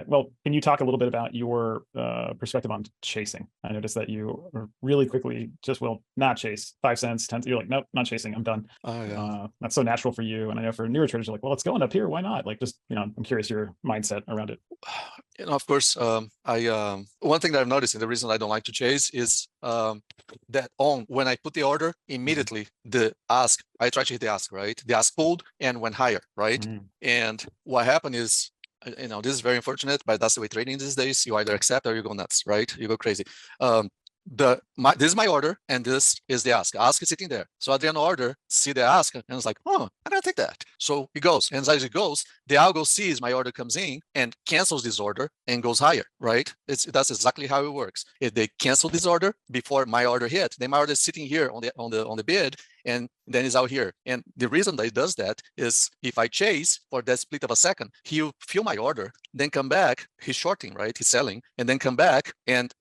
Well, can you talk a little bit about your perspective on chasing? I noticed that you really quickly just will not chase 5 cents, 10. You're like, nope, not chasing. I'm done. Oh yeah. That's so natural for you. And I know for newer traders, you're like, well, it's going up here. Why not? Like, just, I'm curious your mindset around it. Of course, one thing that I've noticed, and the reason I don't like to chase is that when I put the order, immediately I try to hit the ask, right? The ask pulled and went higher, right? And what happened is, this is very unfortunate, but that's the way trading these days. You either accept or you go nuts, right? You go crazy. This is my order, and this is the ask. Ask is sitting there. So at the end of the order, see the ask, and it's like, oh, I gotta take that. So it goes, and as it goes, the algo sees my order comes in and cancels this order and goes higher, right? That's exactly how it works. If they cancel this order before my order hit, then my order is sitting here on the bid, and then it's out here. And the reason that it does that is if I chase for that split of a second, he'll fill my order, then come back, he's shorting, right? He's selling, and then come back and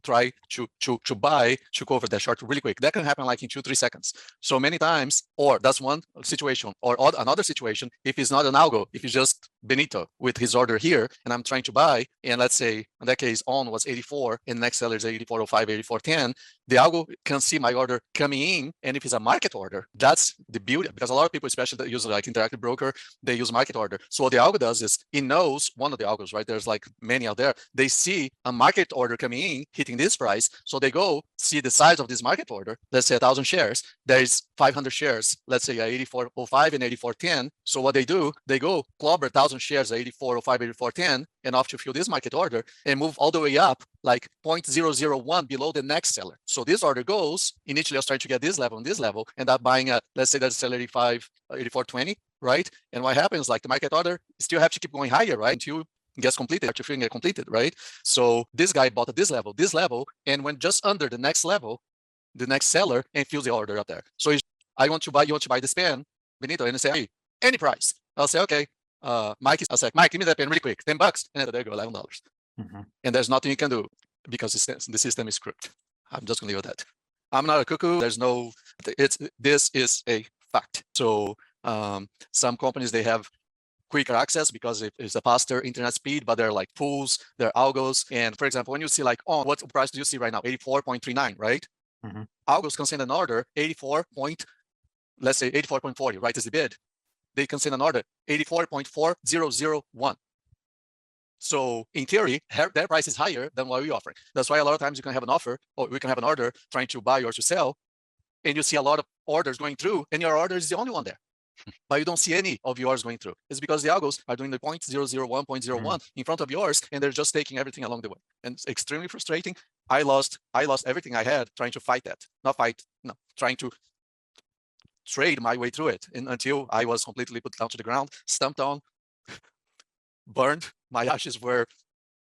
try to buy to cover that short really quick. That can happen like in 2-3 seconds. So many times, or that's one situation, or another situation, if it's not an algo, if it's just Benito with his order here, and I'm trying to buy, and let's say in that case on was 84 and next seller is 84.05, 84.10, the algo can see my order coming in, and if it's a market order, that's the beauty, because a lot of people, especially that use like interactive broker, they use market order. So what the algo does is it knows, one of the algos, right? There's like many out there. They see a market order coming in, hitting this price, so they go see the size of this market order. Let's say 1,000 shares. There is 500 shares. Let's say 84.05 and 84.10. So what they do, they go Cobra 1,000 shares at 84.05, 84.10, and off to fill this market order and move all the way up like 0.001 below the next seller. So this order goes, initially I was trying to get this level and this level, end up buying a, let's say that's seller 84.20, right? And what happens, like the market order still have to keep going higher, right? Until it gets completed, to get completed, right? So this guy bought at this level, and went just under the next level, the next seller, and fills the order up there. So I want to buy, you want to buy this pen, Benito, and say, hey, any price. I'll say, okay. I'll say, Mike, give me that pen really quick, $10, and there you go, $11. And there's nothing you can do because the system is crooked. I'm just gonna leave it at that. I'm not a cuckoo. There's no, this is a fact. So some companies, they have quicker access because it's a faster internet speed, but they're like fools, they're algos. And for example, when you see like, oh, what price do you see right now? 84.39, right? Algos can send an order let's say 84.40, right, is the bid. They can send an order 84.4001. So in theory, their price is higher than what we offer. That's why a lot of times you can have an offer, or we can have an order trying to buy or to sell, and you see a lot of orders going through, and your order is the only one there. But you don't see any of yours going through. It's because the algos are doing the 0.001, 0.01 in front of yours, and they're just taking everything along the way. And it's extremely frustrating. I lost everything I had trying to fight that. Trying to trade my way through it, and until I was completely put down to the ground, stamped on, burned. My ashes were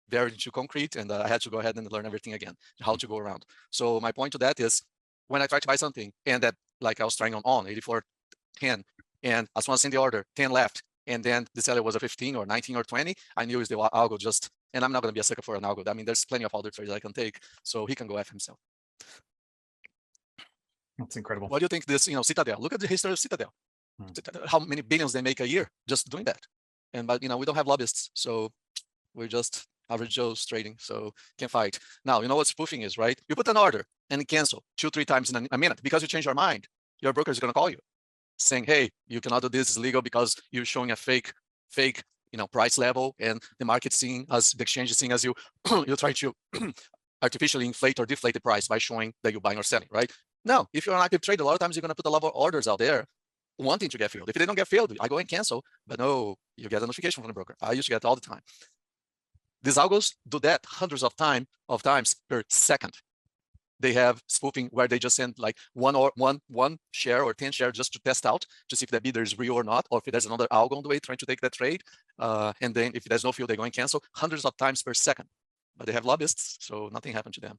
buried into concrete, and I had to go ahead and learn everything again, how to go around. So my point to that is, when I try to buy something, and that, like I was trying on 84.10, and as soon as I sent the order, 10 left, and then the seller was a 15 or 19 or 20, I knew it's the algo just, and I'm not going to be a sucker for an algo. I mean, there's plenty of other trades I can take, so he can go F himself. That's incredible. What do you think this, Citadel? Look at the history of Citadel. How many billions they make a year just doing that. And but we don't have lobbyists, so we're just average Joe's trading, so can't fight. Now, you know what spoofing is, right? You put an order and cancel 2-3 times in a minute because you change your mind. Your broker is going to call you saying, hey, you cannot do this, it's illegal because you're showing a fake price level, and the market seeing as the exchange is seeing as you you try to artificially inflate or deflate the price by showing that you're buying or selling, right? No, if you're an active trader, a lot of times you're going to put a lot of orders out there wanting to get filled. If they don't get filled, I go and cancel, but no, you get a notification from the broker. I used to get it all the time. These algos do that hundreds of times per second. They have spoofing where they just send like one share or 10 shares just to test out to see if the bidder is real or not, or if there's another algo on the way trying to take that trade. And then if there's no field, they go and cancel hundreds of times per second. But they have lobbyists, so nothing happened to them.